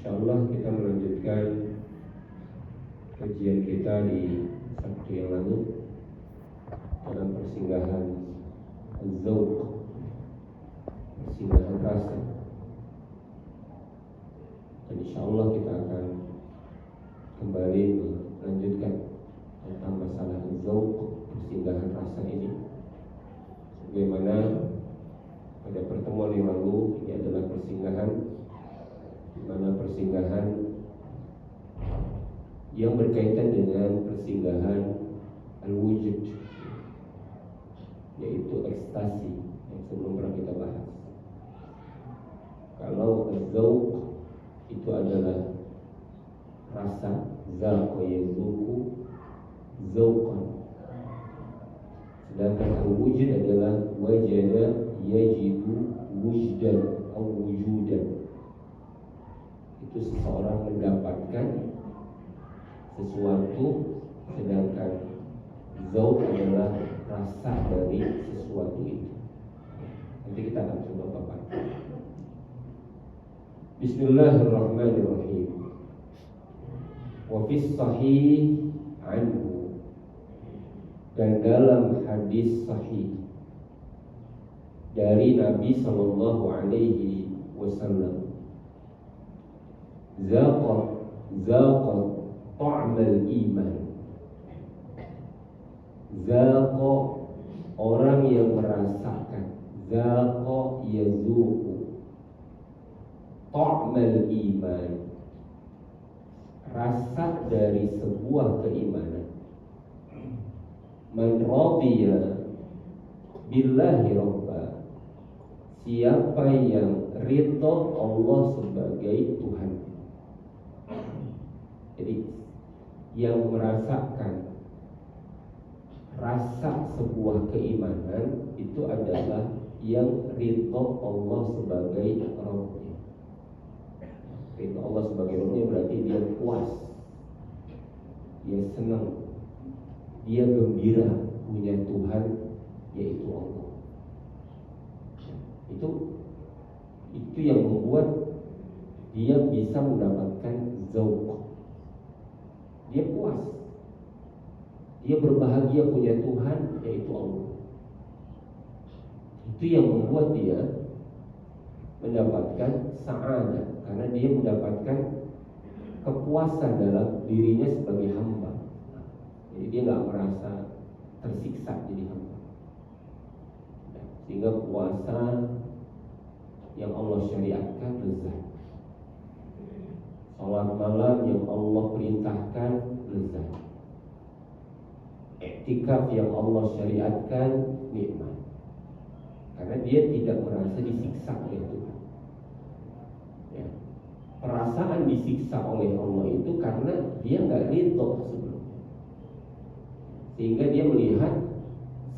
Insyaallah kita melanjutkan kajian kita di Sabtu yang lalu dalam persinggahan Az-Zawq, persinggahan rasa. Dan insyaallah kita akan kembali melanjutkan tentang masalah Az-Zawq, persinggahan rasa ini. Bagaimana pada pertemuan yang lalu ini adalah persinggahan, di mana persinggahan yang berkaitan dengan persinggahan al-wujud, yaitu ekstasi yang sebelum pernah kita bahas. Kalau az-zawq itu adalah rasa, zaqa yazuqu zawqan, sedangkan al-wujud adalah wajada yajidu wujdan atau wujudan. Itu seseorang mendapatkan sesuatu, sedangkan zauq adalah rasa dari sesuatu itu. Nanti kita akan coba paparkan. Bismillahirrahmanirrahim. Wa fis sahih anhu, dan dalam hadis sahih dari Nabi sallallahu alaihi wasallam, zaqa ta'mal iman. Zaqa, orang yang merasakan. Zaqa yazuqu ta'mal iman, rasa dari sebuah keimanan. Man radiya billahi rabba, siapa yang ridha Allah sebagai Tuhan. Jadi yang merasakan rasa sebuah keimanan itu adalah yang ridha Allah sebagai Rabbnya. Ridha Allah sebagai Rabbnya berarti dia puas, dia senang, dia gembira punya Tuhan, yaitu Allah. Itu yang membuat dia bisa mendapatkan zauq. Dia puas, dia berbahagia punya Tuhan, yaitu Allah. Itu yang membuat dia mendapatkan sa'adah, karena dia mendapatkan kepuasan dalam dirinya sebagai hamba. Jadi dia gak merasa tersiksa jadi hamba. Sehingga puasa yang Allah syariatkan lezat, salat malam yang Allah perintahkan lezat, iktikaf yang Allah syariatkan nikmat, karena dia tidak merasa disiksa oleh Tuhan. Ya. Perasaan disiksa oleh Allah itu karena dia nggak ridho sebelumnya, sehingga dia melihat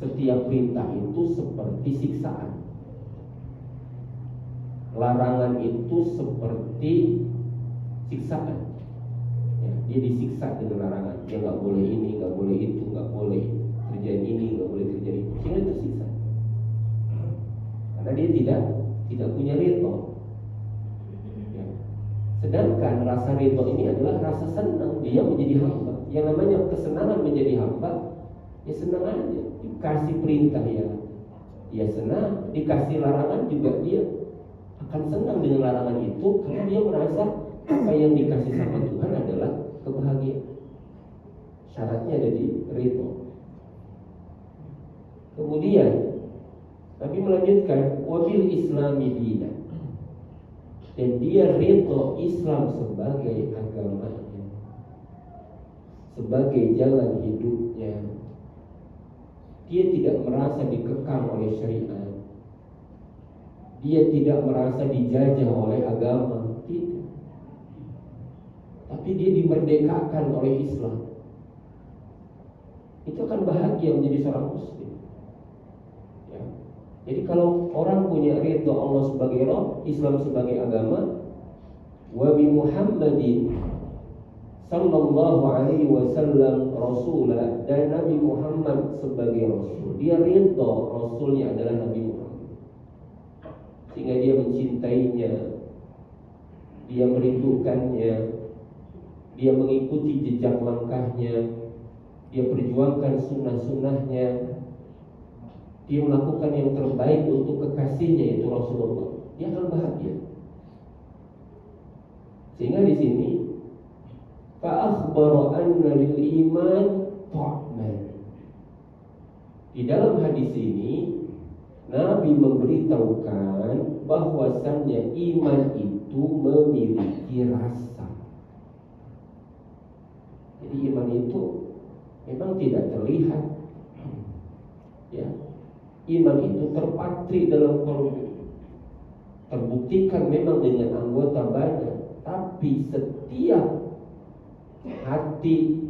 setiap perintah itu seperti siksaan, larangan itu seperti siksaan. Ya, dia disiksa dengan larangan. Dia nggak boleh ini, nggak boleh itu, nggak boleh kerjaan ini, nggak boleh kerjaan itu, sehingga tersiksa. Karena dia tidak punya ridho. Ya. Sedangkan rasa ridho ini adalah rasa senang dia menjadi hamba. Yang namanya kesenangan menjadi hamba, ya senang aja. Dikasih perintah ya senang, dikasih larangan juga dia akan senang dengan larangan itu, karena dia merasa apa yang dikasih sama Tuhan adalah kebahagiaan. Syaratnya ada di ridho. Kemudian Nabi melanjutkan wabil islami dina, dan dia ridho Islam sebagai agamanya, sebagai jalan hidupnya. Dia tidak merasa dikekang oleh syariat, dia tidak merasa dijajah oleh agama, tidak. Tapi dia dimerdekakan oleh Islam. Itu akan bahagia menjadi seorang muslim. Ya. Jadi kalau orang punya ridho Allah sebagai Rabb, Islam sebagai agama, wa bi Muhammadin sallallahu alaihi wasallam rasulah, dan Nabi Muhammad sebagai Rasul, dia ridho Rasulnya adalah Nabi Muhammad, sehingga dia mencintainya, dia merindukannya, dia mengikuti jejak langkahnya, dia perjuangkan sunnah-sunnahnya, dia melakukan yang terbaik untuk kekasihnya yaitu Rasulullah, dia akan bahagia. Sehingga di sini fa akhbara anna lil iman ta'man. Di dalam hadis ini Nabi memberitahukan bahwasannya iman itu memiliki rasa. Jadi iman itu memang tidak terlihat, ya. Iman itu terpatri dalam kalbu, terbuktikan memang dengan anggota badan, tapi setiap hati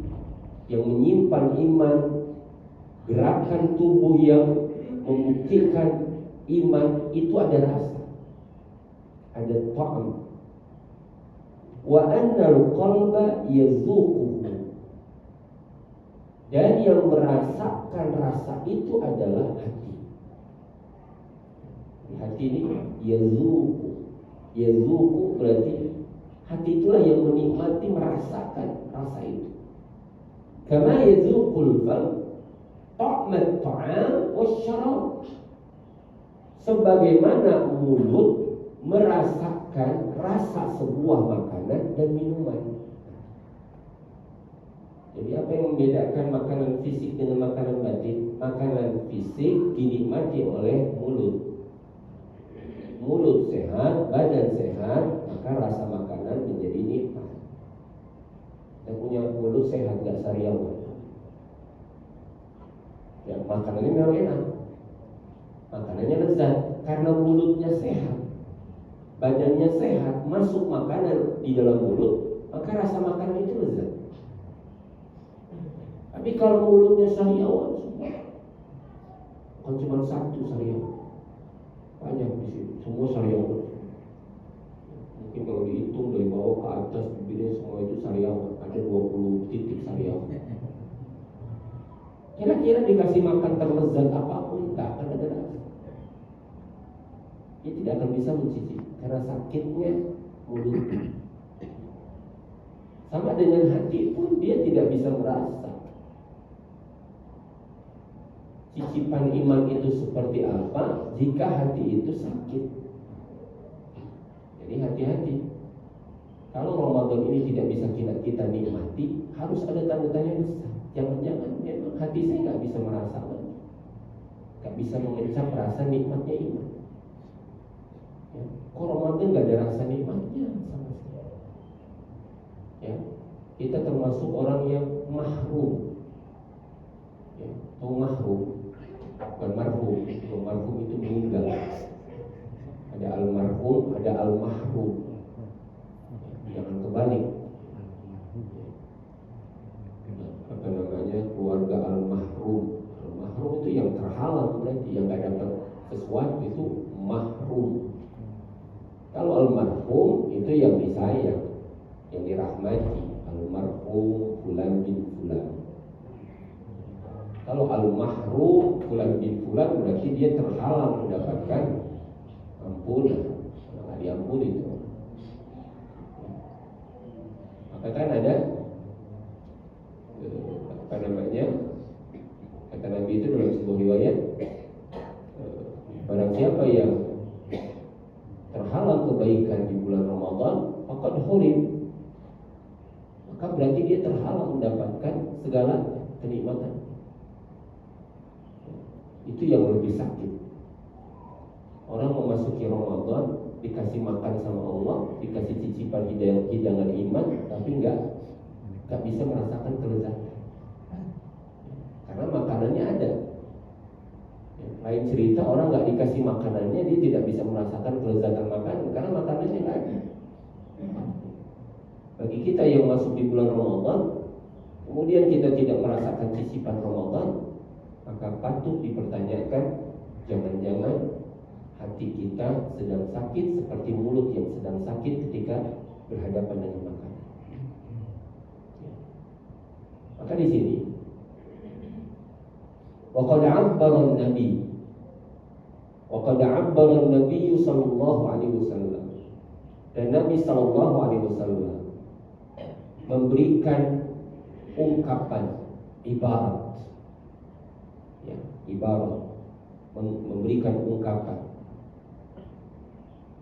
yang menyimpan iman, gerakan tubuh yang membuktikan iman itu ada rasa, ada ta'am. Wa annal qalba yazuquhu, dan yang merasakan rasa itu adalah hati. Hati ini yazuqu berarti hati itulah yang menikmati, merasakan rasa itu. Kama yazuqul fam ta'mat ta'am wasyarab, sebagaimana mulut merasakan rasa sebuah makanan dan minuman. Jadi apa yang membedakan makanan fisik dengan makanan batin? Makanan fisik dinikmati oleh mulut. Mulut sehat, badan sehat, maka rasa makanan menjadi nikmat. Yang punya mulut sehat gak sariawan, ya makanannya memang enak, makanannya lezat karena mulutnya sehat, badannya sehat, masuk makanan di dalam mulut, maka rasa makanan itu lezat. Tapi kalau mulutnya sariawan, bukan cuma satu sariawan, banyak di sini, semua sariawan. Mungkin kalau dihitung dari bawah ke atas bibirnya semua itu sariawan, ada 20 titik sariawan. Kira-kira dikasih makan terlezat apapun, tak akan ada rasa. Dia tidak akan bisa mencicip karena sakitnya mulut. Sama dengan hati pun dia tidak bisa merasa cicipan iman itu seperti apa jika hati itu sakit. Jadi hati-hati. Kalau Ramadan ini tidak bisa kita nikmati, harus ada tanda tanya besar. Jangan-jangan memang hati saya nggak bisa merasakan, nggak bisa mengecap rasa nikmatnya iman. Ya, kok Ramadan nggak ada rasa nikmatnya sama sekali. Ya, kita termasuk orang yang mahrum. Ya, atau mahrum, bukan marhum. Kalau marhum itu meninggal. Ada almarhum, ada almahrum. Jangan kebalik. Apa namanya, keluarga almahrum. Almahrum itu yang terhalang, berarti yang nggak dapat sesuatu itu mahrum. Kalau almarhum itu yang disayang, yang dirahmati. Almarhum fulan bin fulan. Kalau al-mahrum fulan bin fulan berarti dia terhalang mendapatkan ampunan. Kalau diampuni itu, maka kan ada apa namanya, kata Nabi itu dalam sebuah riwayat, barang siapa yang terhalang kebaikan di bulan Ramadan, faqad hurim, maka berarti dia terhalang mendapatkan segala kenikmatan. Itu yang lebih sakit. Orang memasuki Ramadan, dikasih makan sama Allah, dikasih cicipan hidangan iman, tapi enggak bisa merasakan kelezatan. Karena makanannya ada. Lain cerita orang enggak dikasih makanannya, dia tidak bisa merasakan kelezatan makanan karena makanannya enggak ada. Bagi kita yang masuk di bulan Ramadan, kemudian kita tidak merasakan cicipan Ramadan, maka patut dipertanyakan, jangan-jangan hati kita sedang sakit seperti mulut yang sedang sakit ketika berhadapan dengan makanan. Maka di sini, waqad 'abbara an-nabiy sallallahu alaihi wasallam Dan Nabi Shallallahu Alaihi Wasallam memberikan ungkapan ibarat, ya, ibarat memberikan ungkapan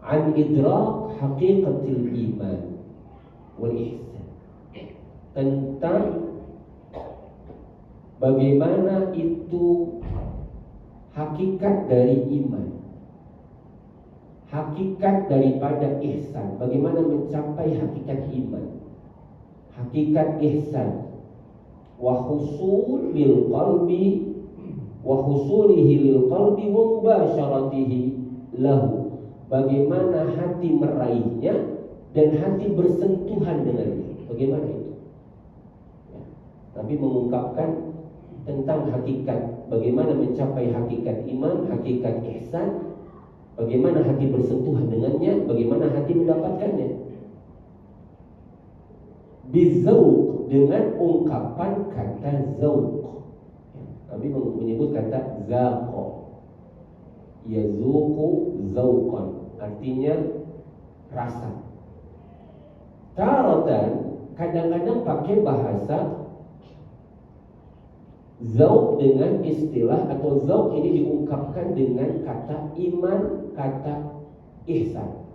an idrak haqiqatil iman wal ihsan, tentang bagaimana itu hakikat dari iman, hakikat daripada ihsan, bagaimana mencapai hakikat iman, hakikat ihsan, wa husul lil qalbi wa husulihi lil qalbi wa mubasyaratihi lahu, bagaimana hati meraihnya dan hati bersentuhan dengannya, bagaimana itu ya. Nabi mengungkapkan tentang hakikat, bagaimana mencapai hakikat iman, hakikat ihsan, bagaimana hati bersentuhan dengannya, bagaimana hati mendapatkannya. Bizauq, dengan ungkapan kata zauq. Nabi menyebut kata zaqa, yazuqu zauqan, artinya rasa. Taratan, kadang-kadang pakai bahasa zauq dengan istilah, atau zauq ini diungkapkan dengan kata iman, kata ihsan.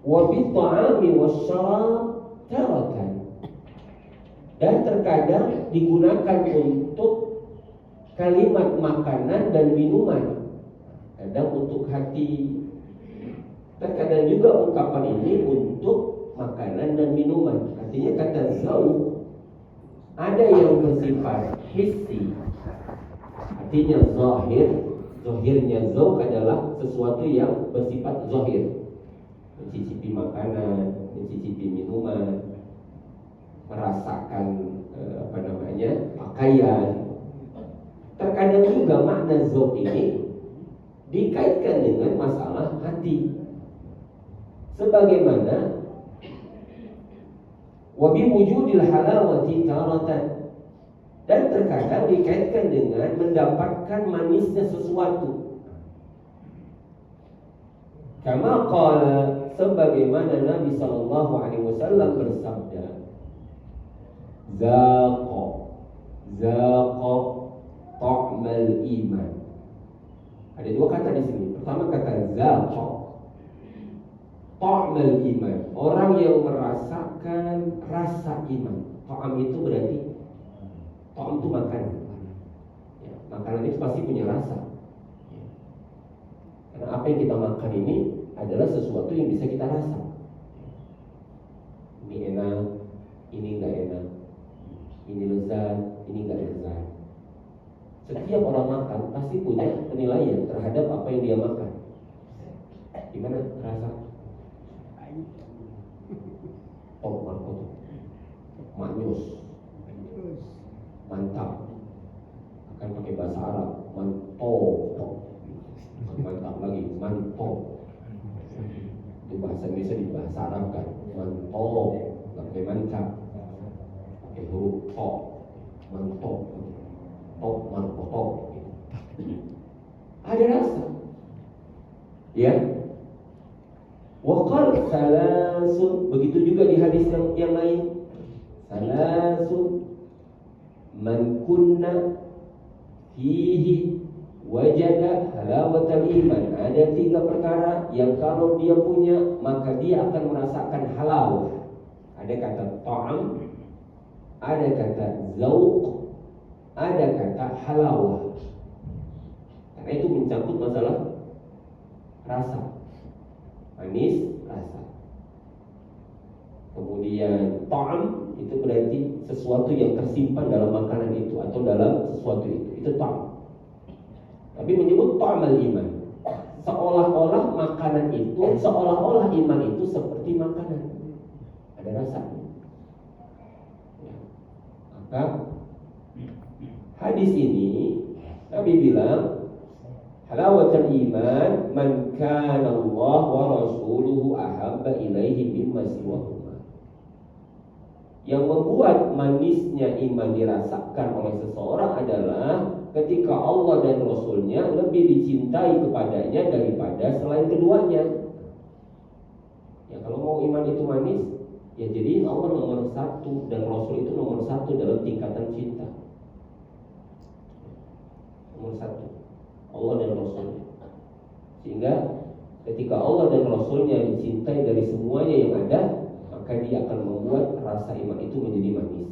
Wa bi ta'ami wasyarab taratan, dan terkadang digunakan untuk kalimat makanan dan minuman, kadang untuk hati, terkadang juga ungkapan ini untuk makanan dan minuman. Artinya kata zauq ada yang bersifat hissi, artinya zahir. Zahirnya zauq adalah sesuatu yang bersifat zahir, mencicipi makanan, mencicipi minuman, merasakan pakaian. Terkadang juga makna zauq ini dikaitkan dengan masalah hati, sebagaimana wa bi wujudil halawati taratan, dan terkadang dikaitkan dengan mendapatkan manisnya sesuatu. Kama qala, sebagaimana Nabi sallallahu alaihi wasallam bersabda, zaqa ta'mal iman. Ada dua kata di sini. Pertama kata zaqa ta'mal iman, orang yang merasakan rasa iman. Ta'am itu berarti, ta'am itu makanan ya, makanan itu pasti punya rasa ya. Karena apa yang kita makan ini adalah sesuatu yang bisa kita rasa. Ini enak, ini enggak enak, ini lezat, ini enggak lezat. Setiap orang makan pasti punya penilaian terhadap apa yang dia makan. Gimana rasa? Manyus, mantap. Akan pakai bahasa Arab, mantap. Mantap lagi, mantap. Itu bahasa Indonesia di bahasa Arab kan, mantap. Nggak pakai mantap, pakai huruf to, mantap. Top, mantap. Ada rasa, ya. Waqal salasun, begitu juga di hadis yang lain. Salasun man kunna fihi wajada halawatal iman. Ada 3 perkara yang kalau dia punya maka dia akan merasakan halawah. Ada kata ta'am, ada kata zauq, ada kata halawah. Karena itu mencangkut masalah rasa, manis, rasa. Kemudian ta'am itu berarti sesuatu yang tersimpan dalam makanan itu atau dalam sesuatu itu ta'am. Tapi menyebut ta'amal iman, seolah-olah makanan itu, seolah-olah iman itu seperti makanan, ada rasanya ya. Maka hadis ini Nabi bilang, halawatul iman man kana Allah wa rasuluhu ahabba ilaihi mimma siwahuma. Yang membuat manisnya iman dirasakan oleh seseorang adalah ketika Allah dan Rasulnya lebih dicintai kepadanya daripada selain keduanya. Ya kalau mau iman itu manis, ya jadi Allah nomor satu dan Rasul itu nomor satu dalam tingkatan cinta. Nomor satu Allah dan Rasulnya. Sehingga ketika Allah dan Rasulnya dicintai dari semuanya yang ada, maka dia akan membuat rasa iman itu menjadi manis.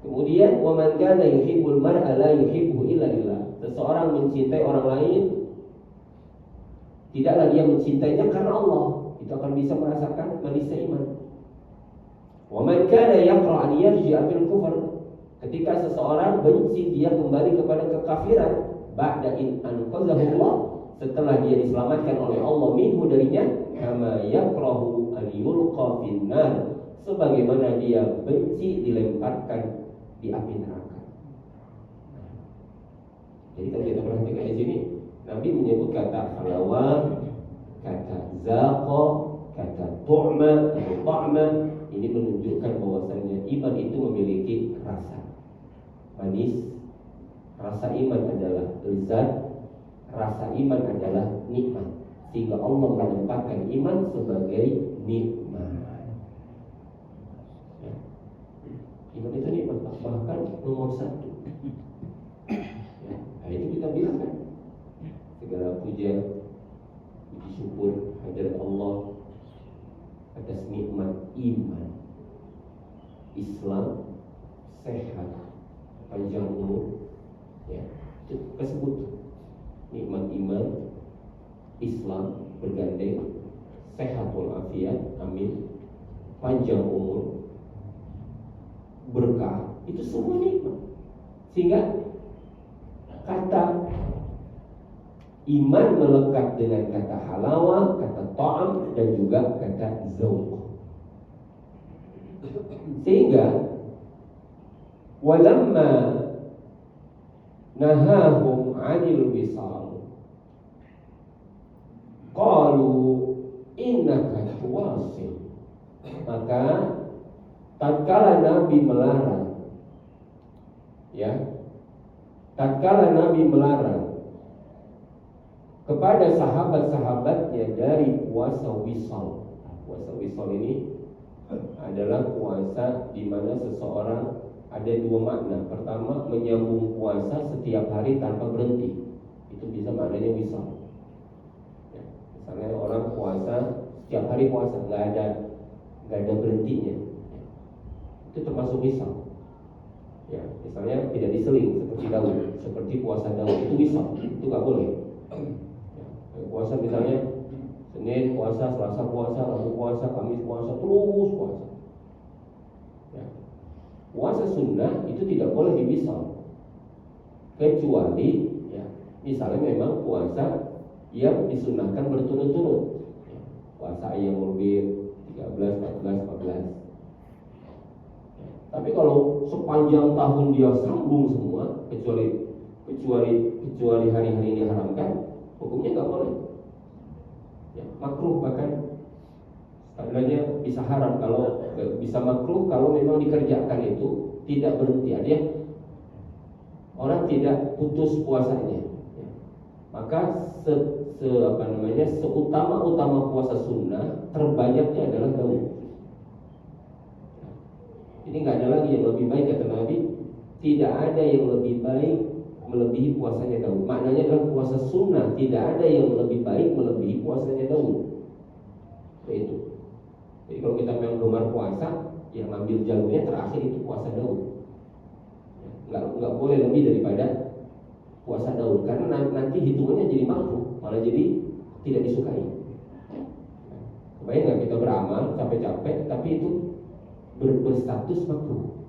Kemudian wa man kana yuhibbul mar'a la yuhibbu illa lillah. Seseorang mencintai orang lain, tidaklah dia mencintainya karena Allah. Itu akan bisa merasakan manisnya iman. Wa man kana yaqra an yarji'a fil kufr. Ketika seseorang benci dia kembali kepada kekafiran, ba'da in anqazahullah, setelah dia diselamatkan oleh Allah minhu darinya, kama yakrahu an yulqa finnar, sebagaimana dia benci dilemparkan di api neraka. Jadi kalau kita perhatikan di sini, Nabi menyebut kata halawah, kata zaqa, kata tu'ma atau ta'ma. Ini menunjukkan bahwasanya iman itu memiliki rasa manis. Rasa iman adalah lezat, rasa iman adalah nikmat. Sehingga Allah menempatkan iman sebagai nikmat. Ya. Iman itu nikmat, bahkan nomor satu. Ya. Nah itu kita bilang kan, segala puja, puji syukur hadirat Allah atas nikmat iman, Islam, sehat, panjang umur. Ya, itu tersebut nikmat iman, Islam bergandeng, sehat walafiat, amin, panjang umur, berkah, itu semua nikmat. Sehingga kata iman melekat dengan kata halawah, kata ta'am, dan juga kata zauq. Sehingga walamma nahahum 'anil wisal qalu innaka tuwasil. Maka tatkala Nabi melarang, ya, tatkala Nabi melarang kepada sahabat-sahabatnya dari puasa wisal. Puasa wisal ini adalah puasa di mana seseorang ada dua makna. Pertama, menyambung puasa setiap hari tanpa berhenti. Itu bisa maknanya wisal. Ya, misalnya orang puasa setiap hari puasa, nggak ada berhentinya. Ya, itu termasuk wisal. Ya, misalnya tidak diseling seperti Daud, seperti puasa Daud itu wisal, itu nggak boleh. Ya, puasa misalnya Senin puasa, Selasa puasa, Rabu puasa, Kamis puasa, terus puasa. Ya. Puasa sunnah itu tidak boleh diwisal, kecuali ya, misalnya memang puasa yang disunnahkan berturut-turut. Ya. Puasa Ayyamul Bid 13, 14, 14. Ya. Tapi kalau sepanjang tahun dia sambung semua, kecuali hari-hari ini diharamkan, hukumnya nggak boleh. Ya, makruh bahkan sebenarnya bisa haram, kalau bisa makruh kalau memang dikerjakan itu tidak berhenti. Artinya orang tidak putus puasanya. Ya. Maka seutama-utama puasa sunnah terbanyaknya adalah Daud. Ya. Ini nggak ada lagi yang lebih baik kata Nabi. Tidak ada yang lebih baik melebihi puasanya Daud. Maknanya adalah puasa sunnah tidak ada yang lebih baik melebihi puasanya Daud. Itu. Jadi kalau kita memang gemar puasa, yang ambil jalurnya terakhir itu puasa Daud. Nggak boleh lebih daripada puasa Daud, karena nanti hitungannya jadi makruh, malah jadi tidak disukai. Kebayang nggak kita beramal capek-capek, tapi itu berstatus makruh.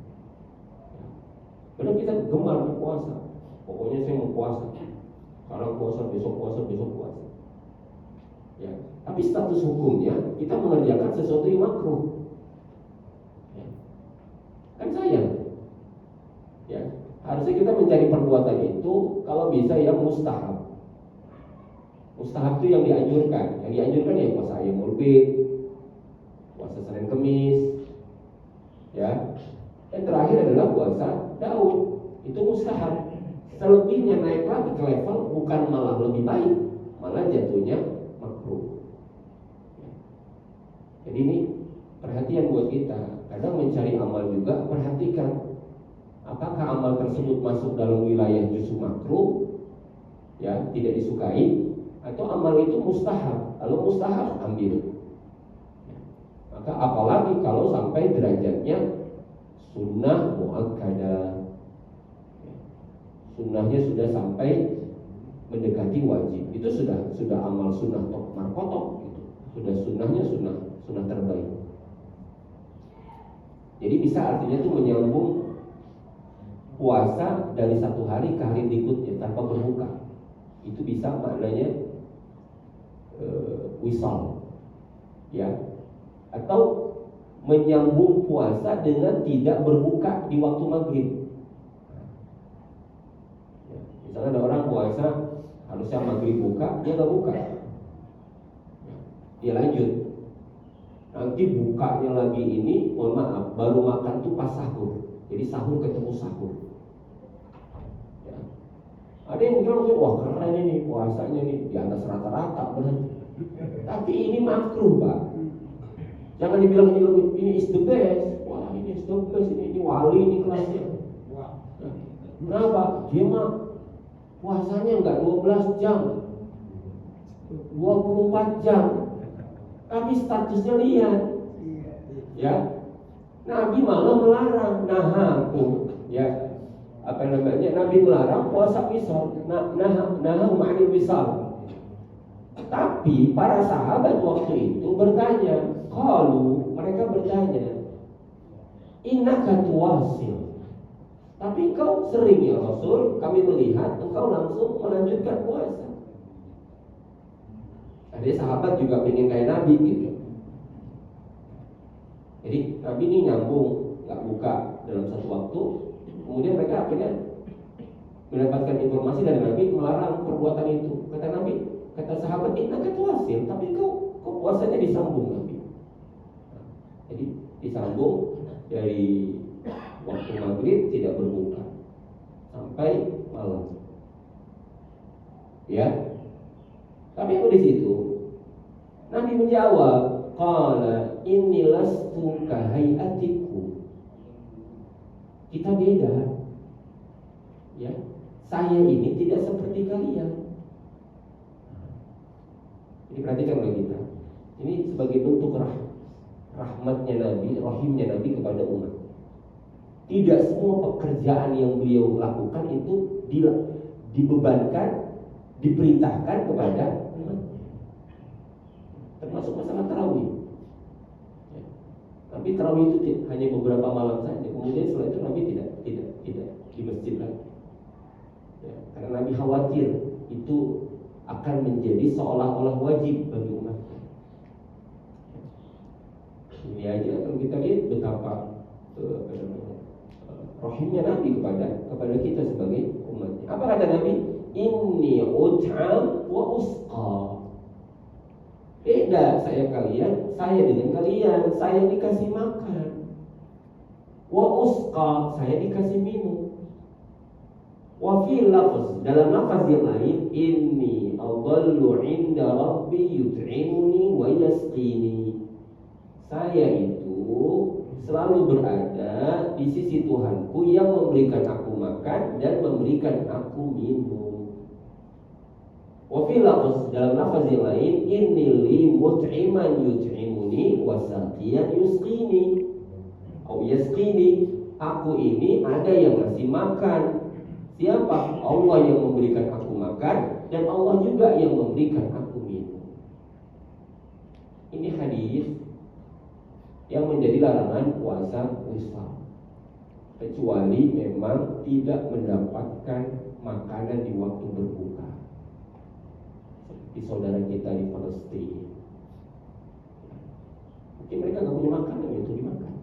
Padahal kita gemar puasa. Pokoknya saya mau puasa. Sekarang puasa, besok puasa, besok puasa. Ya, tapi status hukumnya kita mengerjakan sesuatu yang makruh. Ya. Kan sayang. Ya, harusnya kita mencari perbuatan itu kalau bisa yang mustahab. Mustahab itu yang dianjurkan. Yang dianjurkan ya puasa Ayyamul Bid, puasa Senin Kemis. Ya. Yang terakhir adalah puasa Daud. Itu mustahab. Selebihnya naik lagi ke level bukan malah lebih baik, malah jatuhnya makruh. Jadi ini perhatian buat kita. Kadang mencari amal juga perhatikan apakah amal tersebut masuk dalam wilayah justru makruh, ya tidak disukai, atau amal itu mustahab. Kalau mustahab ambil. Maka apalagi kalau sampai derajatnya sunnah muakkadah, sunnahnya sudah sampai mendekati wajib, itu sudah amal sunnah tok markotok gitu. Sudah sunnahnya sunnah terbaik. Jadi bisa artinya itu menyambung puasa dari satu hari ke hari berikutnya tanpa berbuka. Itu bisa maknanya wisal, ya, atau menyambung puasa dengan tidak berbuka di waktu maghrib. Ya, misalnya ada orang puasa harusnya maghrib buka, dia nggak buka, dia lanjut. Nanti bukanya lagi ini, mohon maaf, baru makan tuh pas sahur. Jadi sahur ketemu sahur. Ya. Ada yang bilang, wah keren ini puasanya nih di atas rata-rata, benar. Tapi ini makruh, Pak. Jangan dibilang ini is the best. Wah ini is the best, ini wali ini kelasnya. Nah, kenapa? Dia mah puasanya enggak 12 jam, 24 jam. Tapi statusnya lihat, ya. Nabi malah melarang, ya. Apa namanya? Nabi melarang puasa wisal, ma'anil wisal. Tapi para sahabat waktu itu bertanya, mereka bertanya, innaka tuwasil. Tapi engkau sering ya Rasul, kami melihat engkau langsung melanjutkan puasa. Ada sahabat juga pengen kayak Nabi gitu. Jadi Nabi ini nyambung, nggak buka dalam satu waktu. Kemudian mereka akhirnya mendapatkan informasi dari Nabi melarang perbuatan itu. Kata sahabat, innaka tuwasil, tapi kau puasanya disambung Nabi. Jadi disambung dari waktu maghrib tidak berbuka sampai malam. Ya. Tapi di situ Nabi menjawab, qala inni lastu kahayatikum. Kita beda. Ya. Saya ini tidak seperti kalian. Ini perhatikan oleh kita. Ini sebagai bentuk rahmatnya Nabi, rahimnya Nabi kepada umat. Tidak semua pekerjaan yang beliau lakukan itu dibebankan, diperintahkan kepada umat. Termasuk masalah tarawih. Ya. Tapi tarawih itu hanya beberapa malam saja. Kemudian setelah itu Nabi tidak di masjid lagi. Ya. Karena Nabi khawatir itu akan menjadi seolah-olah wajib bagi umat. Ini aja kalau kita lihat betapa rahimnya Nabi kepada kita sebagai umatnya. Apa kata Nabi? Inni ut'am wa usqa. Beda saya dengan kalian. Saya dikasih makan. Wa usqa, saya dikasih minum. Wa fi lafaz, dalam lafaz yang lain, inni adallu 'inda rabbi yut'imuni wa yasqini. Saya itu selalu berada di sisi Tuhanku yang memberikan aku makan dan memberikan aku minum. Wa fi lafaz, dalam lafaz yang lain, inni li mut'iman yut'imuni wa saqiyan yusqini. Au yasqini, aku ini ada yang ngasih makan. Siapa? Allah yang memberikan aku makan dan Allah juga yang memberikan aku minum. Ini hadis yang menjadi larangan puasa wisal, kecuali memang tidak mendapatkan makanan di waktu berbuka, seperti saudara kita di Palestina. Mungkin mereka nggak punya makanan itu dimakan.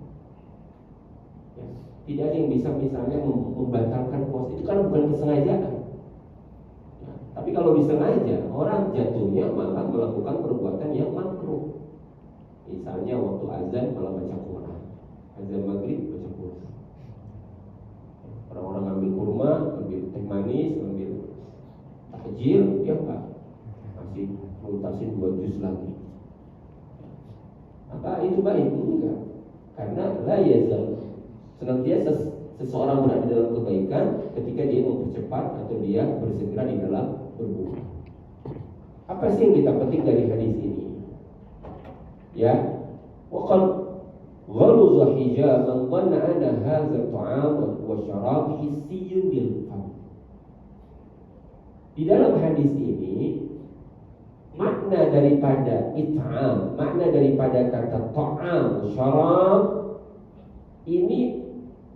Ya. Tidak ada yang bisa misalnya membatalkan puasa itu karena bukan kesengajaan. Ya. Tapi kalau disengaja, orang jatuhnya malah melakukan perbuatan yang makruh. Misalnya waktu azan malah baca Quran, azan maghrib baca Quran. Orang-orang ambil kurma, ambil teh manis, ambil takjil, dia masih nuntasin 2 juz lagi. Apa itu baik? Enggak. Karena la yazal, senantiasa seseorang berada dalam kebaikan ketika dia mempercepat atau dia bersegera di dalam berbuat. Apa sih yang kita petik dari hadis ini? Ya, waqad ghaludha hijaban dhanna anna hadza ta'am wa syarab hissiyyun bil fam. Di dalam hadis ini makna daripada it'am, makna daripada kata ta'am, syarab ini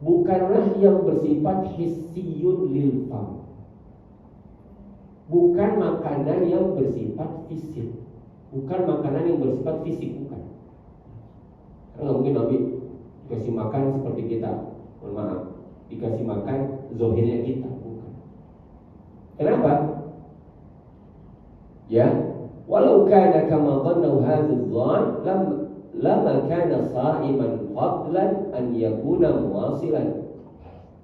bukanlah yang bersifat hissiyun lil fam. Bukan makanan yang bersifat fisik. Bukan makanan yang bersifat fisik, bukan. Karena nggak mungkin Nabi dikasih makan seperti kita. Mohon maaf, dikasih makan zahirnya kita, bukan. Kenapa? Ya, walau kana kama dhannu hadzal dhann lama kana sa'iman fadlan an yakuna muwasilan.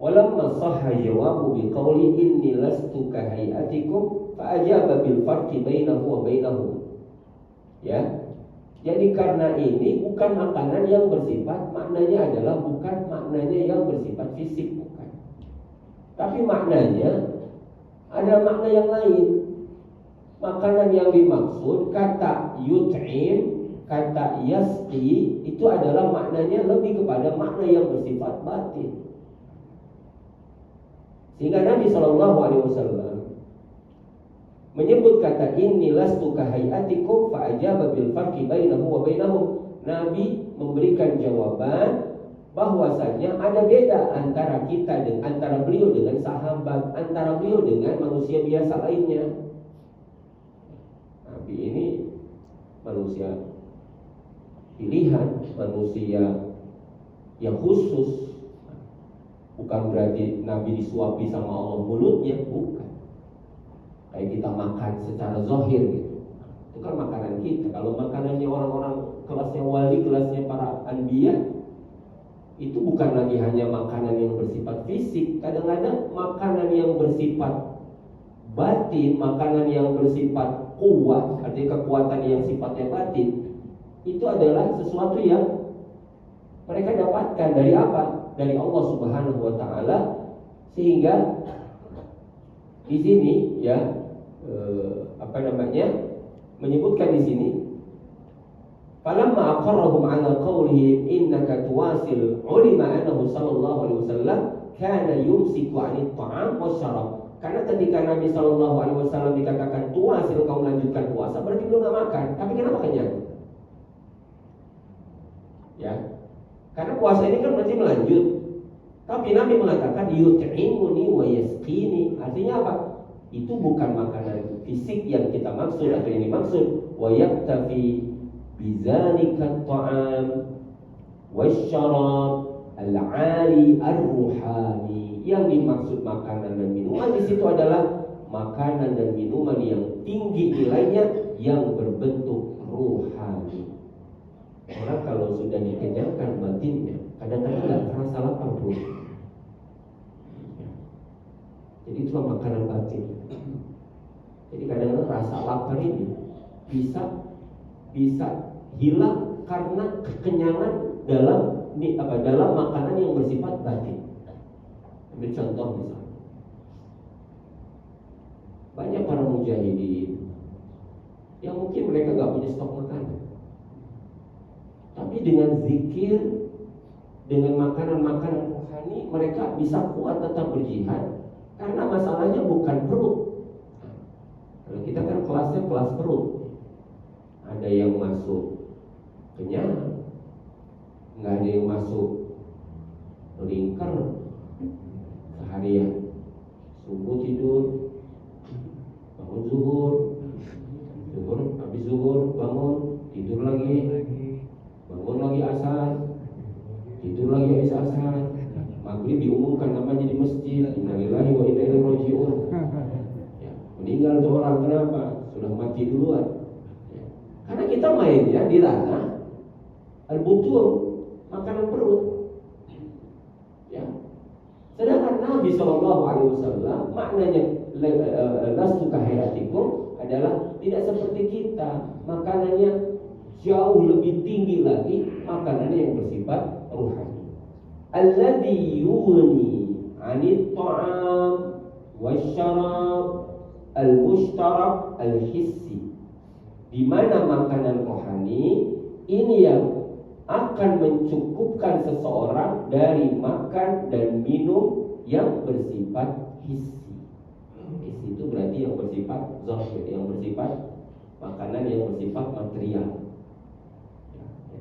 Walamma sahha jawabu biqawli inni lastu kahayatikum fa ajaba bil farqi bainahu wa bainahum. Ya. Jadi karena ini bukan makanan yang bersifat, maknanya adalah bukan maknanya yang bersifat fisik, bukan. Tapi maknanya ada makna yang lain. Makanan yang dimaksud kata yut'im, kata yasqi itu adalah maknanya lebih kepada makna yang bersifat batin. Sehingga Nabi SAW menyebut kata inni lastu kahayatikum fa ajaba bil farqi bainahu wa bainahum. Nabi memberikan jawaban bahwasanya ada beda antara kita dan antara beliau dengan sahabat, antara beliau dengan manusia biasa lainnya. Nabi ini manusia pilihan, manusia yang khusus. Bukan berarti Nabi disuapi sama Allah mulutnya, bukan. Kayak kita makan secara zahir gitu. Itu kan makanan kita. Kalau makanannya orang-orang kelasnya wali, kelasnya para anbiya, itu bukan lagi hanya makanan yang bersifat fisik. Kadang-kadang makanan yang bersifat batin, makanan yang bersifat kuat, artinya kekuatan yang sifatnya batin, itu adalah sesuatu yang mereka dapatkan dari apa? Dari Allah Subhanahu wa taala. Sehingga di sini ya menyebutkan di sini falamma aqarrahum ala qawlihi innaka tuwasil ulima annahu sallallahu alaihi wasallam kana yumsiku 'anil ta'am wasyarab. Karena ketika Nabi sallallahu alaihi wasallam dikatakan tuwasil, kau melanjutkan puasa, berarti belum enggak makan. Tapi kenapa kenyang? Ya. Karena puasa ini kan berarti melanjut. Tapi Nabi mengatakan yut'imuni wa yasqini. Artinya apa? Itu bukan makanan fisik yang kita maksud atau yang dimaksud. Wa yaktafi bizalika ta'am wasyarab al-'ali ar-ruhani. Yang dimaksud makanan dan minuman di situ adalah makanan dan minuman yang tinggi nilainya, yang berbentuk ruhani. Orang kalau sudah dikenyangkan batinnya, kadang-kadang nggak terasa lapar bro. Jadi itulah makanan batin. Jadi kadang-kadang rasa lapar ini bisa hilang karena kekenyangan dalam makanan yang bersifat batin. Ambil contoh misalnya, banyak para mujahidin yang mungkin mereka nggak punya stok makanan. Tapi dengan zikir, dengan makanan-makanan rohani, mereka bisa kuat tetap berjihad. Karena masalahnya bukan perut. Kalau kita kan kelasnya kelas perut. Ada yang masuk kenyang, nggak ada yang masuk melingkar seharian. Subuh tidur, bangun zuhur, habis zuhur bangun, tidur lagi, bangun lagi asar, tidur lagi habis asar, maghrib diumumkan namanya di masjid, innalillahi wa inna ilaihi raji'un. Ya, meninggal tuh orang, kenapa? Sudah mati duluan. Ya. Karena kita mainnya di ranah al-butul, makanan perut. Ya. Sedangkan Nabi SAW maknanya lastu kahayatikum adalah tidak seperti kita, makanannya jauh lebih tinggi lagi makanan yang bersifat ruhani. Alladzi yughni 'anit ta'am wasyarab al-mushtarak al-hissi. Di mana makanan rohani ini yang akan mencukupkan seseorang dari makan dan minum yang bersifat hissi. Hissi itu berarti yang bersifat zahir, yang bersifat makanan yang bersifat material.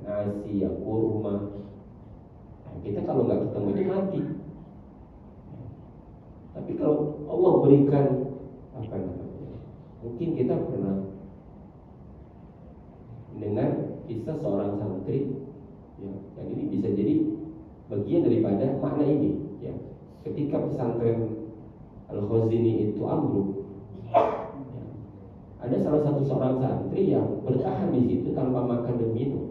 Nasi, ya kurma. Nah, kita kalau nggak ketemu itu mati. Tapi kalau Allah berikan apa namanya, mungkin kita pernah mendengar kisah seorang santri, ya, dan ini bisa jadi bagian daripada makna ini. Ya, ketika pesantren Al-Khazini itu ambruk, ya, ada salah satu seorang santri yang bertahan di situ tanpa makan dan minum.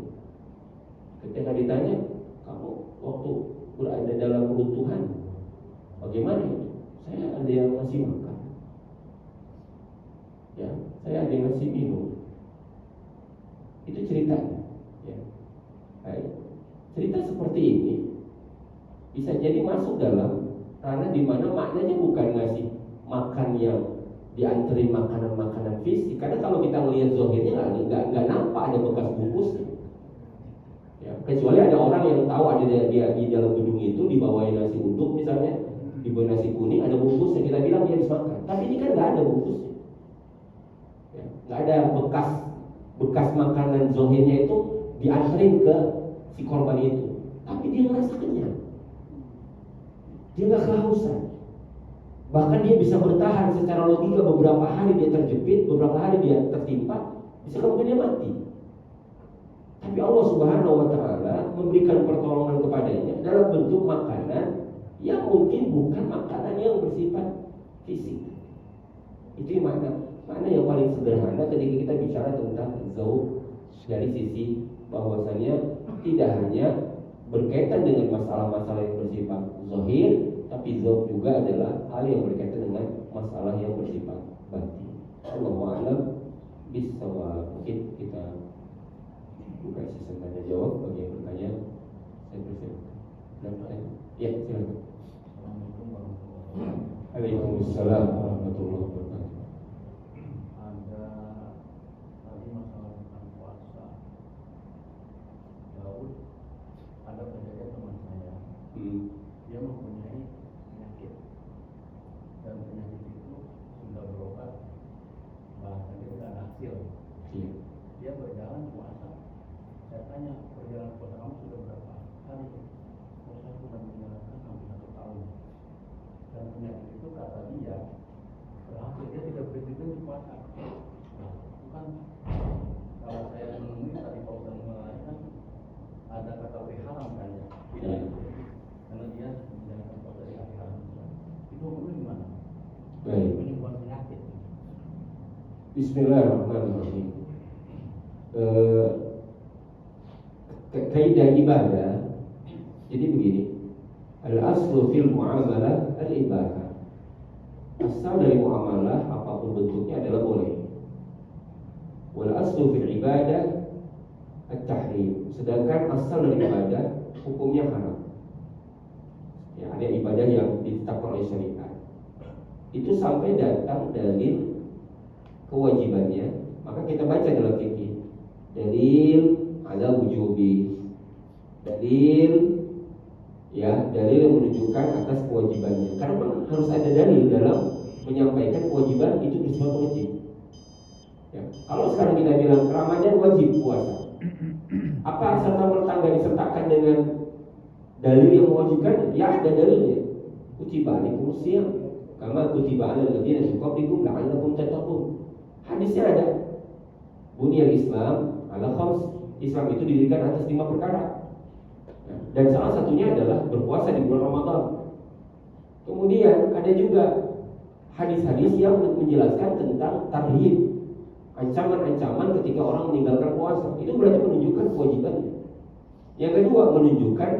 Ketika ditanya, kamu waktu berada dalam keruntuhan, bagaimana itu? Saya ada yang ngasih makan, ya, saya ada yang ngasih minum. Itu ceritanya, ya. Baik. Cerita seperti ini bisa jadi masuk dalam karena di mana maknanya bukan ngasih makan yang dianterin makanan-makanan fisik. Karena kalau kita melihat zahirnya nggak nampak ada bekas bungkusnya. Ya, kecuali ada orang yang tahu ada dia di dalam gedung itu dibawain nasi uduk misalnya, dibawain nasi kuning ada bungkusnya, kita bilang dia habis makan. Tapi ini kan nggak ada bungkusnya, ya, nggak ada bekas makanan zahirnya itu dianterin ke si korban itu. Tapi dia merasa kenyang, dia nggak kehausan. Bahkan dia bisa bertahan secara logika beberapa hari dia terjepit, beberapa hari dia tertimpa, bisa kemungkinan dia mati. Tapi Allah Subhanahu wa Ta'ala memberikan pertolongan kepadanya dalam bentuk makanan yang mungkin bukan makanan yang bersifat fisik. Itu makna yang paling sederhana ketika kita bicara tentang zauq dari sisi bahwasanya tidak hanya berkaitan dengan masalah-masalah yang bersifat zahir, tapi zauq juga adalah hal yang berkaitan dengan masalah yang bersifat batin. Allahu a'lam bishawab. Mungkin kita buka sesi tanya jawab bagi yang bertanya. Saya persilakan. Ya, silakan. Assalamualaikum warahmatullahi wabarakatuh. Waalaikumsalam warahmatullahi wabarakatuh. Ada tadi masalah tentang puasa. Daud, ada penjaga teman saya. Dia mempunyai penyakit, dan penyakit itu sudah berobat, bahkan dia sudah hasil. Dia berjalan puasa. Saya tanya, perjalanan puasa kamu sudah berapa hari? Saya sudah menjalankan hampir 1 tahun. Dan penyakit itu kata dia berhasil, dia tidak berhenti puasa. Nah, bukan kalau saya menemui tadi Pak Ustaz mengatakan ada kata haram kan ya? Tidak. Karena dia menjalankan puasa di hari haram. Itu hukumnya gimana? Baik. Penyembuhan penyakit. Bismillahirrahmanirrahim. Kaidah ibadah. Jadi begini. Al-aslu fil muamalah al-ibadah. Asal dari muamalah apapun bentuknya adalah boleh. Wal aslu fil ibadah at-tahrim. Sedangkan asal dari ibadah hukumnya haram. Ya, ada ibadah yang ditetapkan oleh syariat. Itu sampai datang dalil kewajibannya, maka kita baca dalam fikih. Dalil ala wujubi. Dalil ya, dalil yang menunjukkan atas kewajibannya. Karena harus ada dalil dalam menyampaikan kewajiban itu bersifat wajib. Ya. Kalau sekarang kita bilang Ramadan wajib puasa, apa serta-merta nggak disertakan dengan dalil yang mewajibkan? Ya ada dalilnya. Kutiba alaikumus shiyam kama kutiba alal ladzina min qablikum la'allakum tattaqun. Hadisnya ada. Bunyal Islam ala khams. Islam itu didirikan atas 5 perkara. Dan salah satunya adalah berpuasa di bulan Ramadan. Kemudian ada juga hadis-hadis yang menjelaskan tentang tarhib, ancaman-ancaman ketika orang meninggalkan puasa. Itu berarti menunjukkan kewajibannya. Yang kedua menunjukkan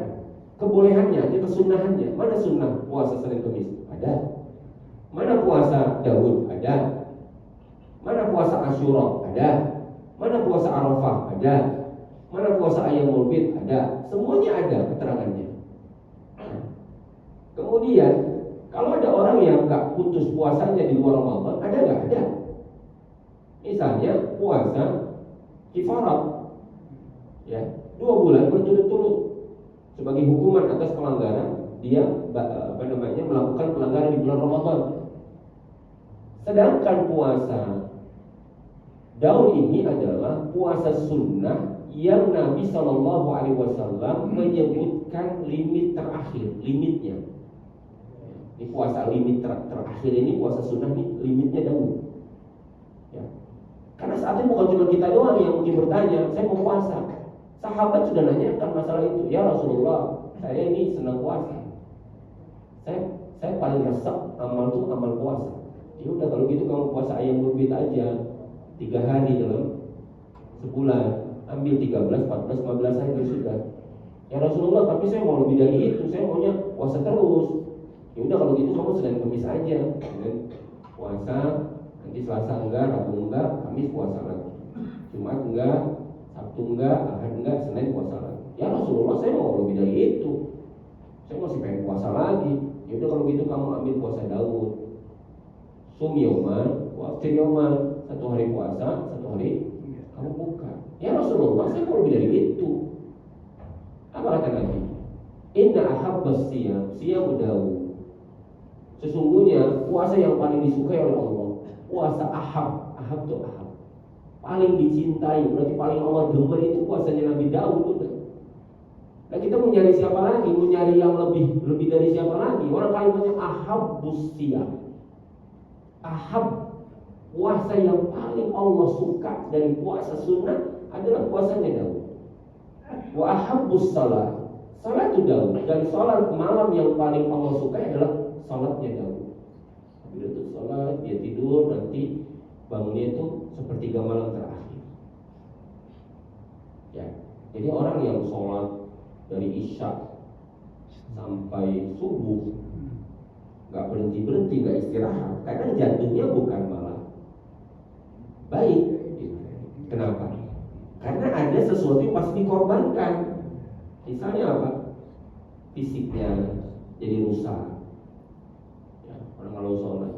kebolehannya, kesunahannya. Mana sunnah puasa Senin Kamis? Ada. Mana puasa Daud? Ada. Mana puasa Asyura? Ada. Mana puasa Arafah? Ada. Mana puasa Ayyamul Bid? Ada. Semuanya ada keterangannya. Kemudian kalau ada orang yang nggak putus puasanya di luar Ramadan, ada nggak? Ada. Misalnya puasa kifarat, ya 2 bulan berturut-turut sebagai hukuman atas pelanggaran dia melakukan pelanggaran di bulan Ramadan. Sedangkan puasa daun ini adalah puasa sunnah yang Nabi Shallallahu Alaihi Wasallam menyebutkan limit terakhir, limitnya. Ini puasa limit terakhir ini puasa sunnah ini limitnya daun. Ya. Karena saat ini bukan cuma kita doang yang mungkin bertanya, saya mau puasa. Sahabat sudah nanyakan masalah itu. Ya Rasulullah, saya ini senang puasa. Saya paling resep amal itu amal puasa. Ya udah kalau gitu kamu puasa Ayyamul Bid aja 3 hari dalam sebulan. Ambil 13, 14, 15 hari sudah. Ya Rasulullah, tapi saya mau lebih dari itu. Saya maunya puasa terus. Ya udah kalau gitu kamu Senin Kamis aja. Senin puasa, nanti Selasa enggak, Rabu enggak, Kamis puasa lagi. Jumat enggak, Sabtu enggak, Ahad enggak, Senin puasa lagi. Ya Rasulullah, saya mau lebih dari itu. Saya masih pengen puasa lagi. Ya udah kalau gitu kamu ambil puasa Daud. Sum yoman, waftir yoman. 1 hari puasa, 1 hari kamu buka. Ya Rasulullah, saya mau lebih dari itu. Apa kata Nabi? Inna ahabbas siyam Daud. Sesungguhnya puasa yang paling disukai oleh Allah, puasa ahab itu ahab, paling dicintai, berarti paling Allah demen itu puasanya Nabi Daud. Udah. Nah kita mau nyari siapa lagi? Mau nyari yang lebih dari siapa lagi? Orang kalimatnya ahabbus siyam. Ahab, puasa yang paling Allah suka dari puasa sunnah adalah puasanya Daud. Wa ahabbus salat, salat itu Daud. Dan salat malam yang paling Allah suka adalah salatnya Daud. Bila itu salat, dia tidur, nanti bangunnya itu sepertiga malam terakhir. Ya, jadi orang yang sholat dari Isya sampai subuh, nggak berhenti, nggak istirahat, kadang jantungnya bukan malah baik. Kenapa? Karena ada sesuatu yang pasti dikorbankan. Misalnya apa? Fisiknya jadi rusak. Ya, orang kalau sholat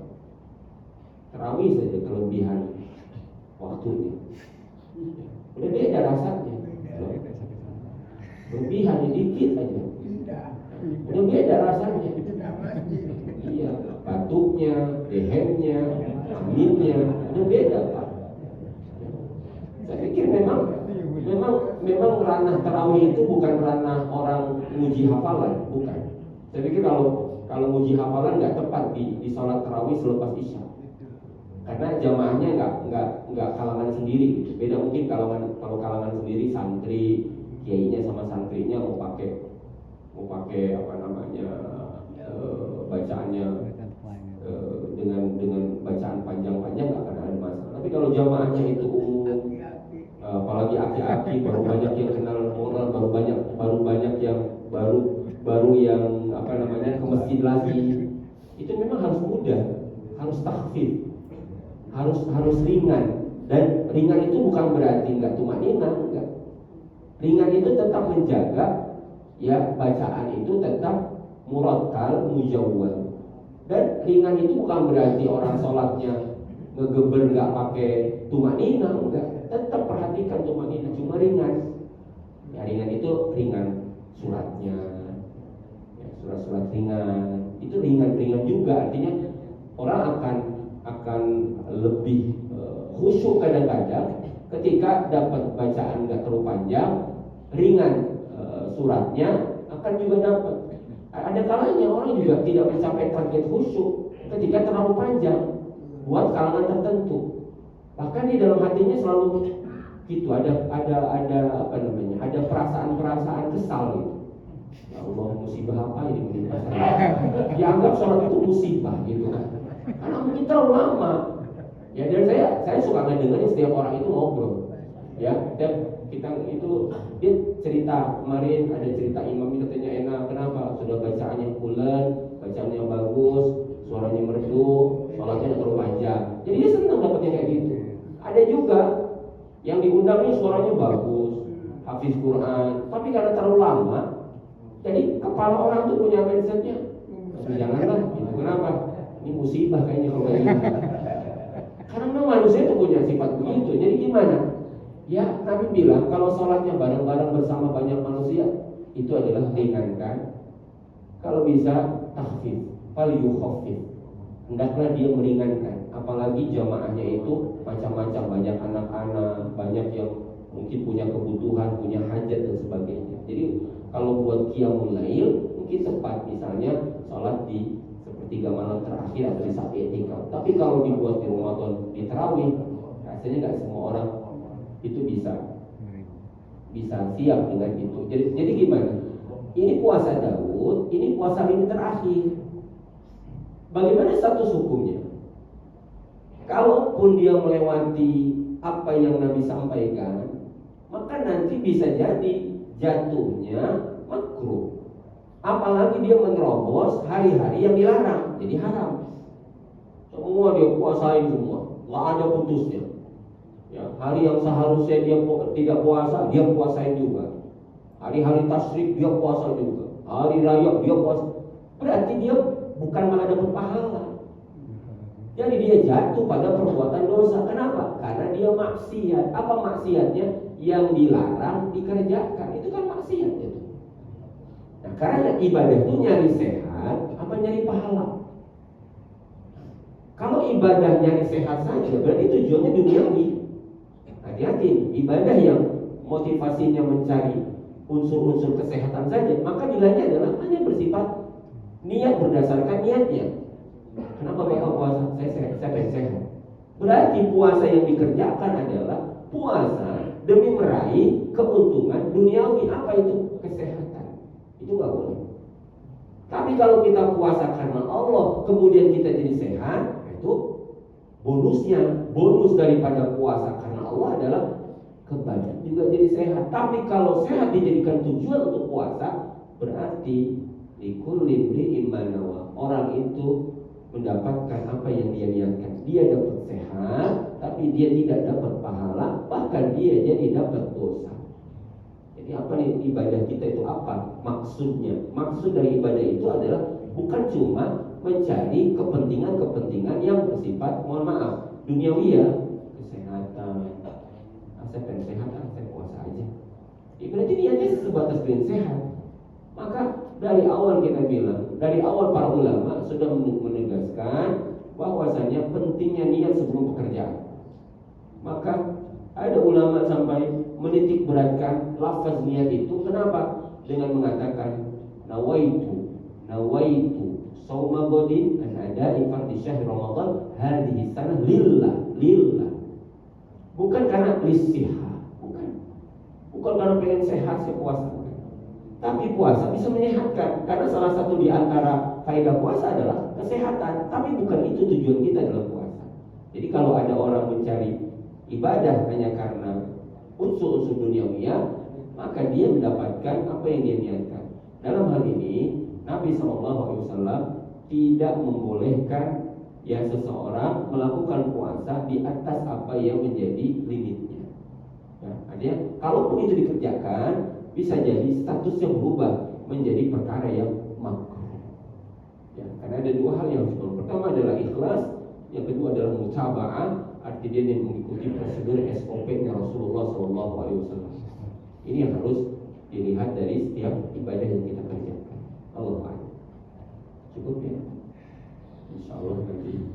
tarawih saja kelebihan waktunya, udah beda rasanya. Kelebihannya dikit aja, udah beda rasanya. Iya, batuknya, dehennya, aminnya, udah beda Pak. Saya pikir memang ranah tarawih itu bukan ranah orang nguji hafalan, bukan. Saya pikir kalau nguji hafalan nggak tepat di sholat tarawih selepas isya, karena jamaahnya nggak kalangan sendiri gitu. Beda mungkin kalau kalangan sendiri santri, kiainya sama santrinya mau pakai apa namanya bacaannya dengan bacaan panjang-panjang nggak akan ada masalah. Tapi kalau jamaahnya itu umum, apalagi aki-aki, baru banyak yang kenal moral, baru banyak yang baru yang apa namanya ke masjid lagi, itu memang harus mudah, harus takhfif, harus ringan. Dan ringan itu bukan berarti nggak tumanina, enggak. Ringan itu tetap menjaga ya bacaan itu tetap murattal, mujawwal. Dan ringan itu bukan berarti orang sholatnya ngegeber nggak pakai tumanina, enggak. Tetap perhatikan tumanina, cuma ringan. Ya ringan itu ringan suratnya, ya, surat-surat ringan. Itu ringan-ringan juga, artinya orang akan lebih khusyuk kadang-kadang ketika dapat bacaan nggak terlalu panjang, ringan suratnya akan juga dapat. Ada kalanya orang juga tidak mencapai target khusyuk ketika terlalu panjang buat kalangan tertentu. Bahkan di dalam hatinya selalu gitu, ada apa namanya? Ada perasaan kesal gitu. Ya Allah, musibah apa ini menimpa saya? Dianggap sholat itu musibah gitu kan. Karena mungkin terlalu lama. Ya dan saya suka ngedengerin setiap orang itu ngobrol. Ya, dan kita itu dia cerita kemarin ada cerita imam ini katanya enak, kenapa? Sudah bacaannya bulan, bacaannya bagus, suaranya merdu, sholatnya terlalu panjang. Jadi dia senang dapetnya kayak gitu. Ada juga yang diundangnya suaranya bagus, hafiz Jadi kepala orang tuh punya mindsetnya, janganlah, gitu. Kenapa? Ini musibah kayaknya kalau kayak gitu. Karena memang manusia itu punya sifat begitu. Jadi gimana? Ya Nabi bilang kalau sholatnya bareng-bareng bersama banyak manusia itu adalah ringankan. Kalau bisa takhfif, fal yukhaffif. Hendaklah dia meringankan. Apalagi jamaahnya itu macam-macam, banyak anak-anak, banyak yang mungkin punya kebutuhan, punya hajat dan sebagainya. Jadi kalau buat qiyamul lail mungkin tepat, misalnya sholat di sepertiga malam terakhir atau di saat i'tikaf. Tapi kalau dibuat di Ramadan di tarawih, rasanya nggak semua orang itu bisa siap dengan itu. Jadi gimana? Ini puasa Daud, ini puasa ini terakhir. Bagaimana status hukumnya? Kalaupun dia melewati apa yang Nabi sampaikan, maka nanti bisa jadi jatuhnya makruh. Apalagi dia menerobos hari-hari yang dilarang, jadi haram. Semua dia puasain semua, nggak ada putusnya. Ya, hari yang seharusnya dia tidak puasa, dia puasain juga. Hari-hari tasyrik dia puasa juga. Hari raya dia puasa. Berarti dia bukan malah dapat pahala. Jadi dia jatuh pada perbuatan dosa. Kenapa? Karena dia maksiat. Apa maksiatnya? Yang dilarang dikerjakan. Itu kan maksiat itu. Nah, karena ibadah itu nyari sehat, apa nyari pahala? Kalau ibadah nyari sehat saja, berarti tujuannya duniawi. Hati-hati, ibadah yang motivasinya mencari unsur-unsur kesehatan saja, maka nilainya adalah hanya bersifat niat berdasarkan niatnya. Kenapa Bapak puasa? Saya pengen sehat. Berarti puasa yang dikerjakan adalah puasa demi meraih keuntungan duniawi. Apa itu? Kesehatan. Itu nggak boleh. Tapi kalau kita puasa karena Allah, kemudian kita jadi sehat, itu bonusnya. Bonus daripada puasa karena Allah adalah kebadan juga jadi sehat. Tapi kalau sehat dijadikan tujuan untuk puasa, berarti likulli imri'in ma nawa. Orang itu mendapatkan apa yang dia niatkan. Dia dapat sehat, tapi dia tidak dapat pahala, bahkan dia jadi dapat dosa. Jadi apa nih ibadah kita itu apa? Maksudnya, maksud dari ibadah itu adalah bukan cuma mencari kepentingan-kepentingan yang bersifat, mohon maaf, duniawi ya, kesehatan. Saya pengen sehat, saya puasa aja. Berarti niatnya sebatas pengen sehat. Maka dari awal kita bilang, dari awal para ulama sudah menegaskan bahwasanya pentingnya niat sebelum pekerjaan. Maka ada ulama sampai menitik beratkan lafaz niat itu. Kenapa? Dengan mengatakan nawaitu shauma ghadin an ada'i fardhi syahr Ramadan hadhihi sanah lillah. Bukan karena lisihah, bukan karena pengen sehat saya puasa. Tapi puasa bisa menyehatkan, karena salah satu di antara faedah puasa adalah kesehatan. Tapi bukan itu tujuan kita dalam puasa. Jadi kalau ada orang mencari ibadah hanya karena unsur-unsur duniawiya, maka dia mendapatkan apa yang dia niatkan. Dalam hal ini Nabi SAW tidak membolehkan seseorang melakukan puasa di atas apa yang menjadi limitnya. Ya, artinya kalaupun itu dikerjakan, bisa jadi statusnya berubah menjadi perkara yang makruh. Ya, karena ada dua hal yang harus. Pertama adalah ikhlas, yang kedua adalah mutaba'ah, artinya dia mengikuti prosedur SOP-nya Rasulullah SAW. Ini yang harus dilihat dari setiap ibadah yang kita kerjakan. Allah Akbar. Cukup ya. Insyaallah nanti